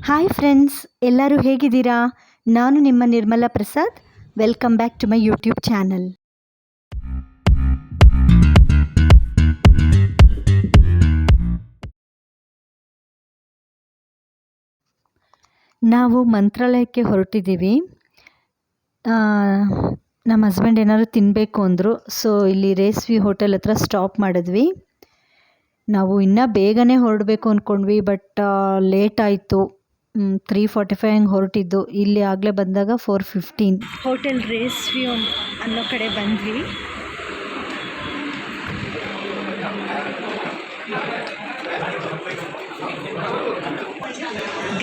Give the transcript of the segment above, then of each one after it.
Hi friends, ಎಲ್ಲರೂ ಹೇಗಿದ್ದೀರಾ? ನಾನು ನಿಮ್ಮ Nirmala Prasad. Welcome back to my YouTube channel. ನಾವು ಮಂತ್ರಾಲಯಕ್ಕೆ ಹೊರಟಿದ್ದೀವಿ. ನಮ್ಮ ಹಸ್ಬೆಂಡ್ ಏನಾದ್ರು ತಿನ್ನಬೇಕು ಅಂದರು. ಸೊ ಇಲ್ಲಿ ರೇಸ್ವಿ ಹೋಟೆಲ್ ಹತ್ರ ಸ್ಟಾಪ್ ಮಾಡಿದ್ವಿ. ನಾವು ಇನ್ನೂ ಬೇಗನೆ ಹೊರಡಬೇಕು ಅಂದ್ಕೊಂಡ್ವಿ, ಬಟ್ ಲೇಟ್ ಆಯಿತು. 3:45 ಹಂಗೆ ಹೊರಟಿದ್ದು. ಇಲ್ಲಿ ಆಗಲೇ ಬಂದಾಗ 4:15. ಹೋಟೆಲ್ ರೇಸ್ವಿ ಅನ್ನೋ ಕಡೆ ಬಂದ್ವಿ.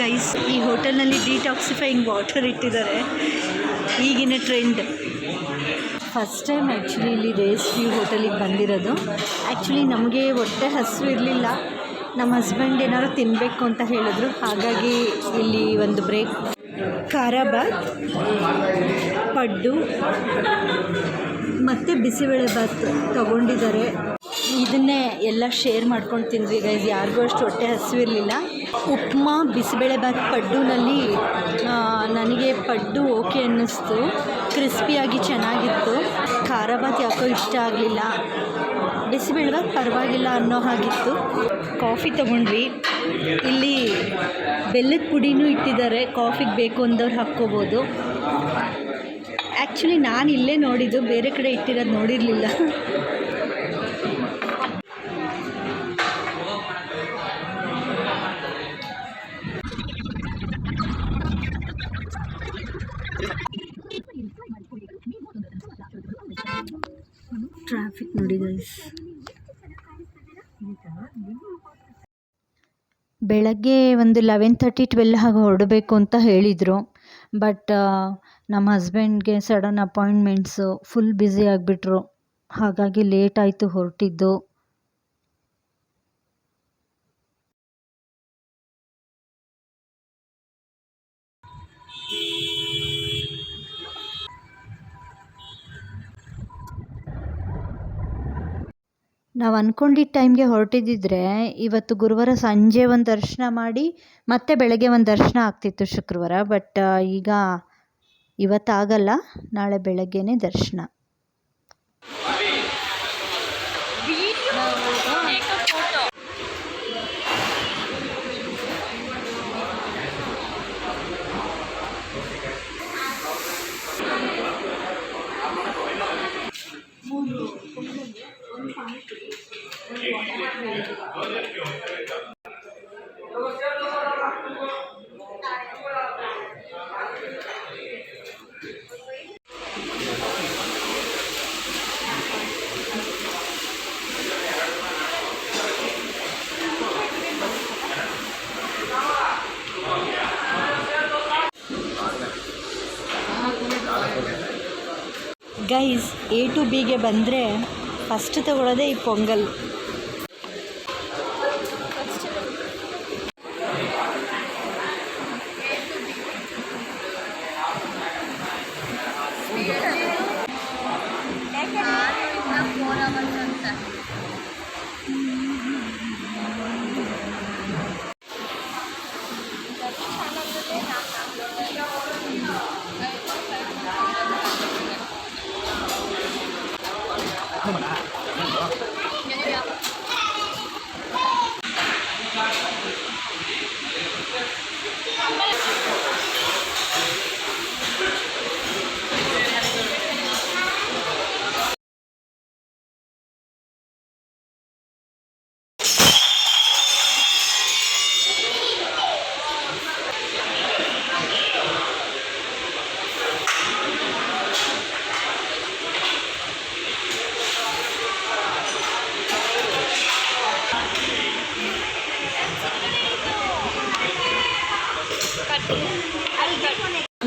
ಗೈಸ್, ಈ ಹೋಟೆಲ್ನಲ್ಲಿ ಡಿಟಾಕ್ಸಿಫೈಯಿಂಗ್ ವಾಟರ್ ಇಟ್ಟಿದ್ದಾರೆ. ಈಗಿನ ಟ್ರೆಂಡ್. ಫಸ್ಟ್ ಟೈಮ್ ಆ್ಯಕ್ಚುಲಿ ಇಲ್ಲಿ ರೇಸ್ವಿ ಹೋಟೆಲಿಗೆ ಬಂದಿರೋದು. ಆ್ಯಕ್ಚುಲಿ ನಮಗೆ ಹೊಟ್ಟೆ ಹಸಿವು ಇರಲಿಲ್ಲ. ನಮ್ಮ ಹಸ್ಬೆಂಡ್ ಏನಾದ್ರು ತಿನ್ನಬೇಕು ಅಂತ ಹೇಳಿದ್ರು, ಹಾಗಾಗಿ ಇಲ್ಲಿ ಒಂದು ಬ್ರೇಕ್. ಖಾರಾಬಾತ್, ಪಡ್ಡು ಮತ್ತು ಬಿಸಿಬೇಳೆಬಾತ್ ತೊಗೊಂಡಿದ್ದಾರೆ. ಇದನ್ನೇ ಎಲ್ಲ ಶೇರ್ ಮಾಡ್ಕೊಂಡು ತಿಂದ್ವಿ ಗೈಸ್. ಯಾರಿಗೂ ಅಷ್ಟು ಹೊಟ್ಟೆ ಹಸಿವಿರಲಿಲ್ಲ. ಉಪ್ಮಾ, ಬಿಸಿಬೇಳೆಬಾತ್, ಪಡ್ಡುನಲ್ಲಿ ನನಗೆ ಪಡ್ಡು ಓಕೆ ಅನ್ನಿಸ್ತು. ಕ್ರಿಸ್ಪಿಯಾಗಿ ಚೆನ್ನಾಗಿತ್ತು. ಖಾರಾಬಾತ್ ಯಾಕೋ ಇಷ್ಟ ಆಗಲಿಲ್ಲ. ಬಿಸಿಬೇಳೆಬಾತ್ ಪರವಾಗಿಲ್ಲ ಅನ್ನೋ ಹಾಗಿತ್ತು. ಕಾಫಿ ತೊಗೊಂಡ್ವಿ. ಇಲ್ಲಿ ಬೆಲ್ಲದ ಪುಡಿನೂ ಇಟ್ಟಿದ್ದಾರೆ. ಕಾಫಿಗೆ ಬೇಕು ಅಂದವ್ರು ಹಾಕ್ಕೋಬೋದು. ಆ್ಯಕ್ಚುಲಿ ನಾನು ಇಲ್ಲೇ ನೋಡಿದ್ದು, ಬೇರೆ ಕಡೆ ಇಟ್ಟಿರೋದು ನೋಡಿರಲಿಲ್ಲ. ಟ್ರಾಫಿಕ್ ನೋಡಿ ಗೈಸ್. ಬೆಳಗ್ಗೆ ಒಂದು 11:30-12 ಹಾಗೆ ಹೊರಡಬೇಕು ಅಂತ ಹೇಳಿದರು. ಬಟ್ ನಮ್ಮ ಹಸ್ಬೆಂಡ್ಗೆ ಸಡನ್ ಅಪಾಯಿಂಟ್ಮೆಂಟ್ಸು, ಫುಲ್ ಬ್ಯುಸಿ ಆಗಿಬಿಟ್ರು. ಹಾಗಾಗಿ ಲೇಟ್ ಆಯಿತು ಹೊರಟಿದ್ದು. ನಾವು ಅಂದ್ಕೊಂಡಿದ್ದ ಟೈಮ್ಗೆ ಹೊರಟಿದ್ದಿದ್ರೆ ಇವತ್ತು ಗುರುವಾರ ಸಂಜೆ ಒಂದು ದರ್ಶನ ಮಾಡಿ ಮತ್ತೆ ಬೆಳಗ್ಗೆ ಒಂದು ದರ್ಶನ ಆಗ್ತಿತ್ತು ಶುಕ್ರವಾರ. ಬಟ್ ಈಗ ಇವತ್ತಾಗಲ್ಲ, ನಾಳೆ ಬೆಳಗ್ಗೆನೇ ದರ್ಶನ. ಗೈಸ್, A to Bಗೆ ಬಂದರೆ ಫಸ್ಟ್ ತಗೊಳ್ಳೋದೇ ಈ ಪೊಂಗಲ್.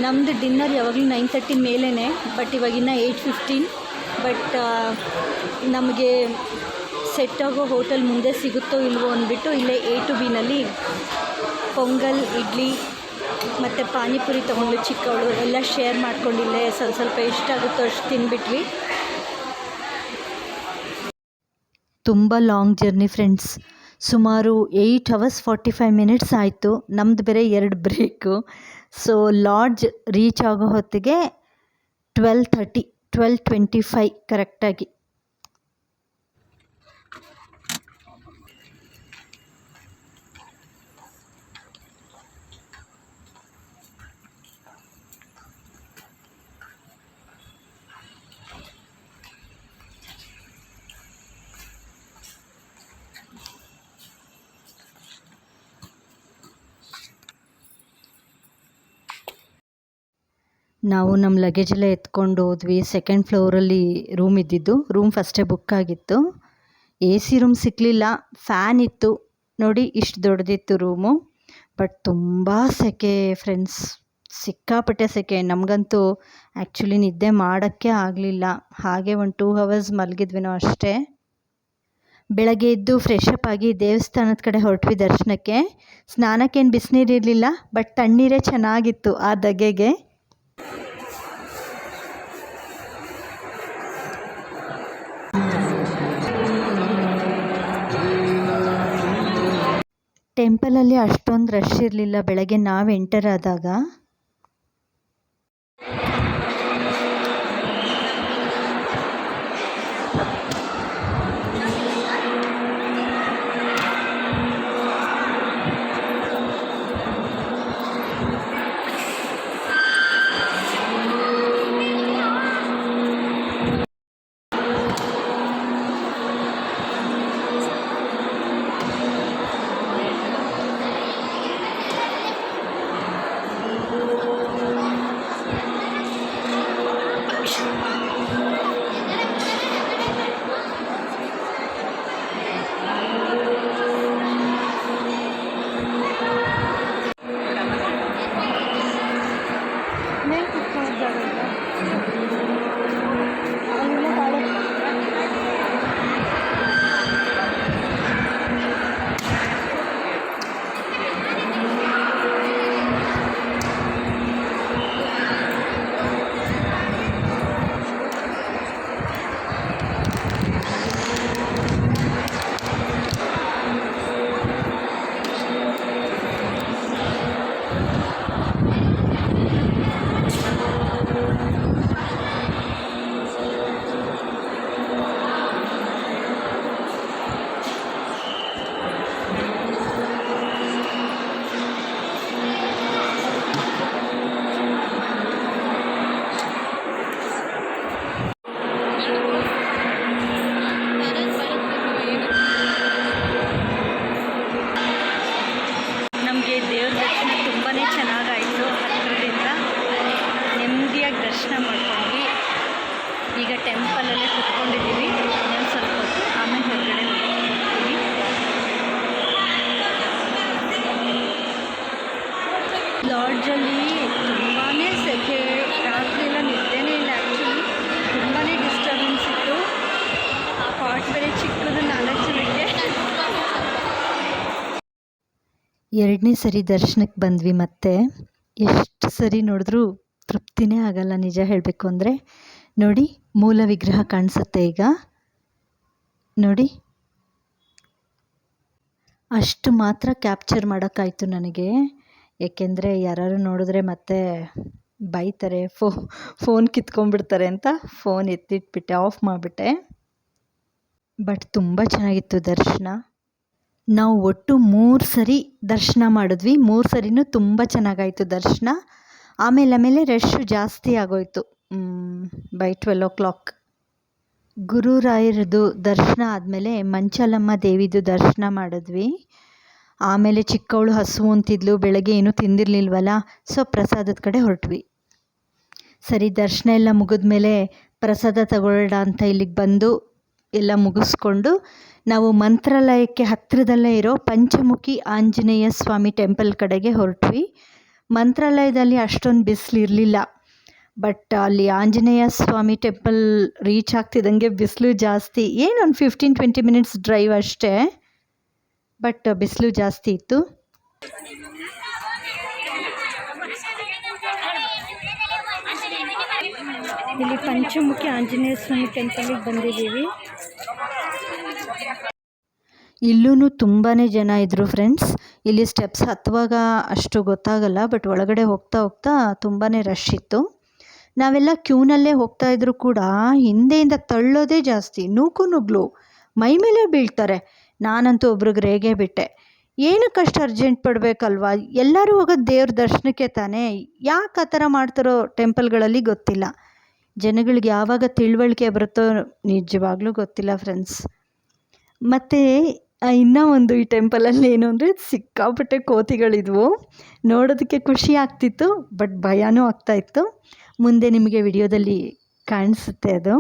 ನಮ್ಮದು ಡಿನ್ನರ್ ಯಾವಾಗಲೂ 9:30 ಮೇಲೇ. ಬಟ್ ಇವಾಗಿನ್ನ 8:15. ಬಟ್ ನಮಗೆ ಸೆಟ್ ಆಗೋ ಹೋಟೆಲ್ ಮುಂದೆ ಸಿಗುತ್ತೋ ಇಲ್ವೋ ಅಂದ್ಬಿಟ್ಟು ಇಲ್ಲೇ A to Bನಲ್ಲಿ ಪೊಂಗಲ್, ಇಡ್ಲಿ ಮತ್ತು ಪಾನಿಪುರಿ ತೊಗೊಂಡು ಚಿಕ್ಕವಳು ಎಲ್ಲ ಶೇರ್ ಮಾಡ್ಕೊಂಡಿಲ್ಲೇ ಸ್ವಲ್ಪ ಎಷ್ಟಾಗುತ್ತೋ ಅಷ್ಟು ತಿಂದ್ಬಿಟ್ವಿ. ತುಂಬ ಲಾಂಗ್ ಜರ್ನಿ ಫ್ರೆಂಡ್ಸ್. ಸುಮಾರು 8 hours 45 minutes ಆಯಿತು. ನಮ್ಮದು ಬೇರೆ 2 ಬ್ರೇಕು. ಸೊ ಲಾಡ್ಜ್ ರೀಚ್ ಆಗೋ ಹೊತ್ತಿಗೆ 12:30 12:25 ಕರೆಕ್ಟಾಗಿ. ನಾವು ನಮ್ಮ ಲಗೇಜೆಲ್ಲ ಎತ್ಕೊಂಡು ಹೋದ್ವಿ. 2nd ಫ್ಲೋರಲ್ಲಿ ರೂಮ್ ಇದ್ದಿದ್ದು. ರೂಮ್ ಫಸ್ಟೇ ಬುಕ್ ಆಗಿತ್ತು. AC ರೂಮ್ ಸಿಕ್ಕಲಿಲ್ಲ. ಫ್ಯಾನ್ ಇತ್ತು ನೋಡಿ, ಇಷ್ಟು ದೊಡ್ಡದಿತ್ತು ರೂಮು. ಬಟ್ ತುಂಬ ಸೆಕೆ ಫ್ರೆಂಡ್ಸ್, ಸಿಕ್ಕಾಪಟ್ಟೆ ಸೆಕೆ. ನಮಗಂತೂ ಆ್ಯಕ್ಚುಲಿ ನಿದ್ದೆ ಮಾಡೋಕ್ಕೆ ಆಗಲಿಲ್ಲ. ಹಾಗೆ ಒಂದು 2 hours ಮಲಗಿದ್ವಿ ನಾವು ಅಷ್ಟೇ. ಬೆಳಗ್ಗೆ ಎದ್ದು ಫ್ರೆಶ್ ಅಪ್ ಆಗಿ ದೇವಸ್ಥಾನದ ಕಡೆ ಹೊರಟ್ವಿ ದರ್ಶನಕ್ಕೆ. ಸ್ನಾನಕ್ಕೇನು ಬಿಸಿನೀರು ಇರಲಿಲ್ಲ, ಬಟ್ ತಣ್ಣೀರೇ ಚೆನ್ನಾಗಿತ್ತು ಆ ಧಗೆಗೆ. ಟೆಂಪಲಲ್ಲಿ ಅಷ್ಟೊಂದು ರಶ್ ಇರಲಿಲ್ಲ ಬೆಳಗ್ಗೆ ನಾವು ಎಂಟರ್ ಆದಾಗ. ಟೆಂಪಲಲ್ಲೇ ಕುತ್ಕೊಂಡಿದ್ದೀವಿ. ಇನ್ನೊಂದು ಸ್ವಲ್ಪ ಹೊತ್ತು ಆಮೇಲೆ ಹೊರಗಡೆ ಹೋಗ್ತೀವಿ. ಲಾಡ್ಜಲ್ಲಿ ತುಂಬಾ ಸೆಕೆ, ರಾತ್ರಿ ಎಲ್ಲ ನಿದ್ದೆನೇ ಇಲ್ಲ. ಆ್ಯಕ್ಚುಲಿ ತುಂಬಾ ಡಿಸ್ಟರ್ಬೆನ್ಸ್ ಇತ್ತು. ಕಾಟ್ ಬೇರೆ ಚಿಕ್ಕದು, 4 ಜನಕ್ಕೆ. 2ನೇ ಸರಿ ದರ್ಶನಕ್ಕೆ ಬಂದ್ವಿ. ಮತ್ತೆ ಎಷ್ಟು ಸರಿ ನೋಡಿದ್ರೂ ತೃಪ್ತಿನೇ ಆಗಲ್ಲ ನಿಜ ಹೇಳಬೇಕು ಅಂದರೆ. ನೋಡಿ, ಮೂಲ ವಿಗ್ರಹ ಕಾಣಿಸುತ್ತೆ ಈಗ ನೋಡಿ. ಅಷ್ಟು ಮಾತ್ರ ಕ್ಯಾಪ್ಚರ್ ಮಾಡೋಕ್ಕಾಯ್ತು ನನಗೆ. ಏಕೆಂದರೆ ಯಾರು ನೋಡಿದ್ರೆ ಮತ್ತೆ ಬೈತಾರೆ, ಫೋನ್ ಕಿತ್ಕೊಂಡ್ಬಿಡ್ತಾರೆ ಅಂತ ಫೋನ್ ಎತ್ತಿಟ್ಬಿಟ್ಟೆ, ಆಫ್ ಮಾಡಿಬಿಟ್ಟೆ. ಬಟ್ ತುಂಬ ಚೆನ್ನಾಗಿತ್ತು ದರ್ಶನ. ನಾವು ಒಟ್ಟು 3 ಸರಿ ದರ್ಶನ ಮಾಡಿದ್ವಿ. 3 ಸರಿನೂ ತುಂಬ ಚೆನ್ನಾಗಾಯಿತು ದರ್ಶನ. ಆಮೇಲೆ ರಶ್ಶು ಜಾಸ್ತಿ ಆಗೋಯ್ತು. ಬೈ 12 o'clock ಗುರುರಾಯರದು ದರ್ಶನ ಆದಮೇಲೆ ಮಂಚಾಲಮ್ಮ ದೇವಿದು ದರ್ಶನ ಮಾಡಿದ್ವಿ. ಆಮೇಲೆ ಚಿಕ್ಕವಳು ಹಸುವು ಅಂತಿದ್ಲು, ಬೆಳಗ್ಗೆ ಏನೂ ತಿಂದಿರಲಿಲ್ವಲ್ಲ, ಸೊ ಪ್ರಸಾದದ ಕಡೆ ಹೊರಟ್ವಿ. ಸರಿ, ದರ್ಶನ ಎಲ್ಲ ಮುಗಿದ್ಮೇಲೆ ಪ್ರಸಾದ ತಗೊಳ್ಳೋಣ ಅಂತ ಇಲ್ಲಿಗೆ ಬಂದು ಎಲ್ಲ ಮುಗಿಸ್ಕೊಂಡು ನಾವು ಮಂತ್ರಾಲಯಕ್ಕೆ ಹತ್ತಿರದಲ್ಲೇ ಇರೋ ಪಂಚಮುಖಿ ಆಂಜನೇಯ ಸ್ವಾಮಿ ಟೆಂಪಲ್ ಕಡೆಗೆ ಹೊರಟ್ವಿ. ಮಂತ್ರಾಲಯದಲ್ಲಿ ಅಷ್ಟೊಂದು ಬಿಸಿಲು ಇರಲಿಲ್ಲ, ಬಟ್ ಅಲ್ಲಿ ಆಂಜನೇಯ ಸ್ವಾಮಿ ಟೆಂಪಲ್ ರೀಚ್ ಆಗ್ತಿದ್ದಂಗೆ ಬಿಸಿಲು ಜಾಸ್ತಿ. ಏನೊಂದು 15-20 minutes ಡ್ರೈವ್ ಅಷ್ಟೇ, ಬಟ್ ಬಿಸಿಲು ಜಾಸ್ತಿ ಇತ್ತು. ಇಲ್ಲಿ ಪಂಚಮುಖಿ ಆಂಜನೇಯ ಸ್ವಾಮಿ ಟೆಂಪಲಿಗೆ ಬಂದಿದ್ದೀವಿ. ಇಲ್ಲೂ ತುಂಬಾ ಜನ ಇದ್ದರು ಫ್ರೆಂಡ್ಸ್. ಇಲ್ಲಿ ಸ್ಟೆಪ್ಸ್ ಹತ್ತುವಾಗ ಅಷ್ಟು ಗೊತ್ತಾಗಲ್ಲ, ಬಟ್ ಒಳಗಡೆ ಹೋಗ್ತಾ ಹೋಗ್ತಾ ತುಂಬಾ ರಶ್ ಇತ್ತು. ನಾವೆಲ್ಲ ಕ್ಯೂನಲ್ಲೇ ಹೋಗ್ತಾ ಇದ್ರು ಕೂಡ ಹಿಂದೆಯಿಂದ ತಳ್ಳೋದೇ ಜಾಸ್ತಿ, ನೂಕು ನುಗ್ಲು ಮೈ ಮೇಲೆ ಬೀಳ್ತಾರೆ. ನಾನಂತೂ ಒಬ್ರಿಗೆ ರೇಗೆ ಬಿಟ್ಟೆ, ಏನಕ್ಕಷ್ಟು ಅರ್ಜೆಂಟ್ ಪಡಬೇಕಲ್ವಾ, ಎಲ್ಲರೂ ಹೋಗೋದು ದೇವ್ರ ದರ್ಶನಕ್ಕೆ ತಾನೇ, ಯಾಕೆ ಆ ಥರ ಮಾಡ್ತಾರೋ ಟೆಂಪಲ್ಗಳಲ್ಲಿ ಗೊತ್ತಿಲ್ಲ. ಜನಗಳಿಗೆ ಯಾವಾಗ ತಿಳುವಳಿಕೆ ಬರುತ್ತೋ ನಿಜವಾಗ್ಲೂ ಗೊತ್ತಿಲ್ಲ ಫ್ರೆಂಡ್ಸ್. ಮತ್ತು ಇನ್ನೂ ಒಂದು ಈ ಟೆಂಪಲಲ್ಲಿ ಏನು ಅಂದರೆ ಸಿಕ್ಕಾಪಟ್ಟೆ ಕೋತಿಗಳಿದ್ವು. ನೋಡೋದಕ್ಕೆ ಖುಷಿ ಆಗ್ತಿತ್ತು, ಬಟ್ ಭಯನೂ ಆಗ್ತಾಯಿತ್ತು. ಮುಂದೆ ನಿಮಗೆ ವಿಡಿಯೋದಲ್ಲಿ ಕಾಣಿಸುತ್ತೆ ಅದು.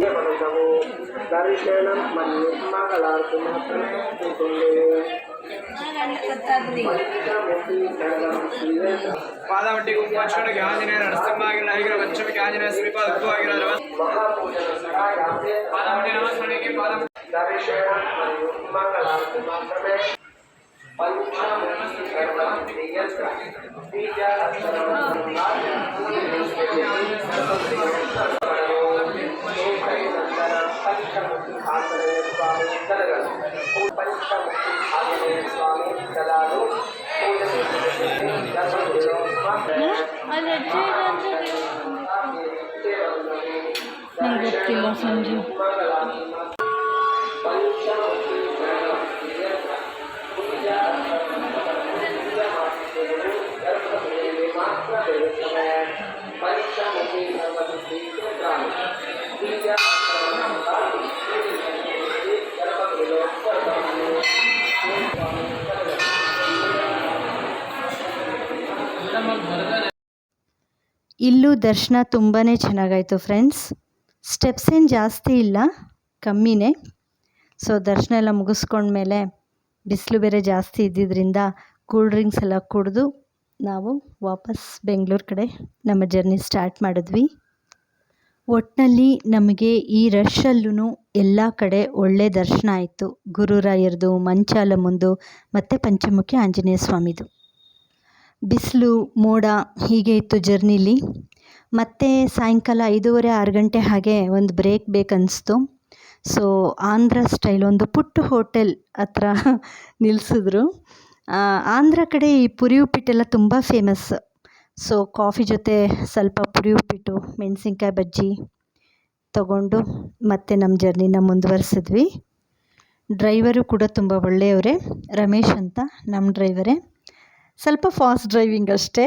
ನಂಗೆ ಗೊತ್ತಿಲ್ಲ ಸಂಜು. ಇಲ್ಲೂ ದರ್ಶನ ತುಂಬಾ ಚೆನ್ನಾಗಾಯಿತು ಫ್ರೆಂಡ್ಸ್. ಸ್ಟೆಪ್ಸ್ ಏನು ಜಾಸ್ತಿ ಇಲ್ಲ, ಕಮ್ಮಿನೇ. ಸೊ ದರ್ಶನ ಎಲ್ಲ ಮುಗಿಸ್ಕೊಂಡ್ಮೇಲೆ ಬಿಸಿಲು ಬೇರೆ ಜಾಸ್ತಿ ಇದ್ದಿದ್ದರಿಂದ ಕೂಲ್ ಡ್ರಿಂಕ್ಸ್ ಎಲ್ಲ ಕುಡಿದು ನಾವು ವಾಪಸ್ ಬೆಂಗಳೂರು ಕಡೆ ನಮ್ಮ ಜರ್ನಿ ಸ್ಟಾರ್ಟ್ ಮಾಡಿದ್ವಿ. ಒಟ್ಟಿನಲ್ಲಿ ನಮಗೆ ಈ ರಶಲ್ಲೂ ಎಲ್ಲ ಕಡೆ ಒಳ್ಳೆ ದರ್ಶನ ಆಯಿತು. ಗುರುರಾಯರದು, ಮಂಚಾಲಮ್ಮಂದು ಮತ್ತು ಪಂಚಮುಖಿ ಆಂಜನೇಯ ಸ್ವಾಮಿದು. ಬಿಸಿಲು ಮೋಡ ಹೀಗೆ ಇತ್ತು ಜರ್ನಿಲಿ. ಮತ್ತು ಸಾಯಂಕಾಲ 5:30-6 ಗಂಟೆ ಹಾಗೆ ಒಂದು ಬ್ರೇಕ್ ಬೇಕನ್ನಿಸ್ತು. ಸೊ ಆಂಧ್ರ ಸ್ಟೈಲ್ ಒಂದು ಪುಟ್ಟ ಹೋಟೆಲ್ ಹತ್ರ ನಿಲ್ಲಿಸಿದ್ರು. ಆಂಧ್ರ ಕಡೆ ಈ ಪುರಿ ಉಪ್ಪಿಟ್ಟೆಲ್ಲ ತುಂಬ ಫೇಮಸ್. ಸೊ ಕಾಫಿ ಜೊತೆ ಸ್ವಲ್ಪ ಪುರಿ ಉಪ್ಪಿಟ್ಟು, ಮೆಣಸಿನ್ಕಾಯಿ ಬಜ್ಜಿ ತಗೊಂಡು ಮತ್ತೆ ನಮ್ಮ ಜರ್ನಿನ ಮುಂದುವರಿಸಿದ್ವಿ. ಡ್ರೈವರು ಕೂಡ ತುಂಬ ಒಳ್ಳೆಯವರೇ, ರಮೇಶ್ ಅಂತ ನಮ್ಮ ಡ್ರೈವರೇ. ಸ್ವಲ್ಪ ಫಾಸ್ಟ್ ಡ್ರೈವಿಂಗ್ ಅಷ್ಟೇ.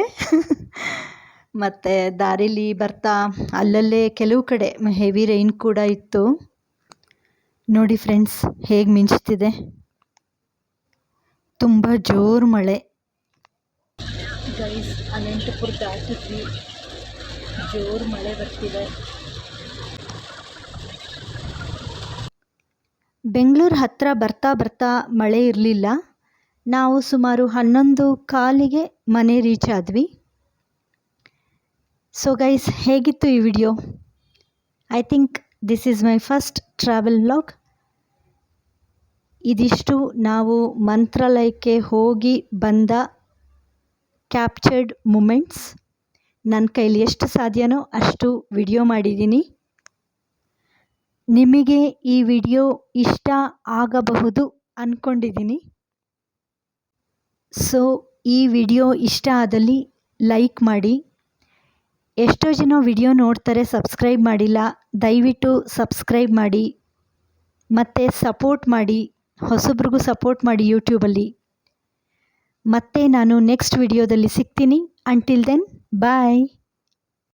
ಮತ್ತು ದಾರಿಲಿ ಬರ್ತಾ ಅಲ್ಲಲ್ಲೇ ಕೆಲವು ಕಡೆ ಹೆವಿ ರೈನ್ ಕೂಡ ಇತ್ತು. ನೋಡಿ ಫ್ರೆಂಡ್ಸ್ ಹೇಗೆ ಮಿಂಚ್ತಿದೆ, ತುಂಬ ಜೋರು ಮಳೆ. ಗೈಸ್ ಅನಂತಪುರ ದಾಟಿದ್ವಿ, ಜೋರು ಮಳೆ ಬರ್ತಿದೆ. ಬೆಂಗಳೂರು ಹತ್ತಿರ ಬರ್ತಾ ಬರ್ತಾ ಮಳೆ ಇರಲಿಲ್ಲ. ನಾವು ಸುಮಾರು 11:15ಗೆ ಮನೆ ರೀಚ್ ಆದ್ವಿ. ಸೊ ಗೈಸ್ ಹೇಗಿತ್ತು ಈ video? I think this is my first travel vlog. ಇದಿಷ್ಟು ನಾವು ಮಂತ್ರಾಲಯಕ್ಕೆ ಹೋಗಿ ಬಂದ ಕ್ಯಾಪ್ಚರ್ಡ್ ಮೂಮೆಂಟ್ಸ್. ನನ್ನ ಕೈಲಿ ಎಷ್ಟು ಸಾಧ್ಯನೋ ಅಷ್ಟು ವಿಡಿಯೋ ಮಾಡಿದ್ದೀನಿ. ನಿಮಗೆ ಈ ವಿಡಿಯೋ ಇಷ್ಟ ಆಗಬಹುದು ಅಂದ್ಕೊಂಡಿದ್ದೀನಿ. ಸೊ ಈ ವಿಡಿಯೋ ಇಷ್ಟ ಆದಲ್ಲಿ ಲೈಕ್ ಮಾಡಿ. ಎಷ್ಟೋ ಜನ ವಿಡಿಯೋ ನೋಡ್ತಾರೆ, ಸಬ್ಸ್ಕ್ರೈಬ್ ಮಾಡಿಲ್ಲ. ದಯವಿಟ್ಟು ಸಬ್ಸ್ಕ್ರೈಬ್ ಮಾಡಿ ಮತ್ತು ಸಪೋರ್ಟ್ ಮಾಡಿ, ಹೊಸಬ್ರಿಗೂ ಸಪೋರ್ಟ್ ಮಾಡಿ ಯೂಟ್ಯೂಬಲ್ಲಿ. ಮತ್ತೆ ನಾನು ನೆಕ್ಸ್ಟ್ ವಿಡಿಯೋದಲ್ಲಿ ಸಿಗ್ತೀನಿ. ಅಂಟಿಲ್ ದೆನ್ ಬಾಯ್.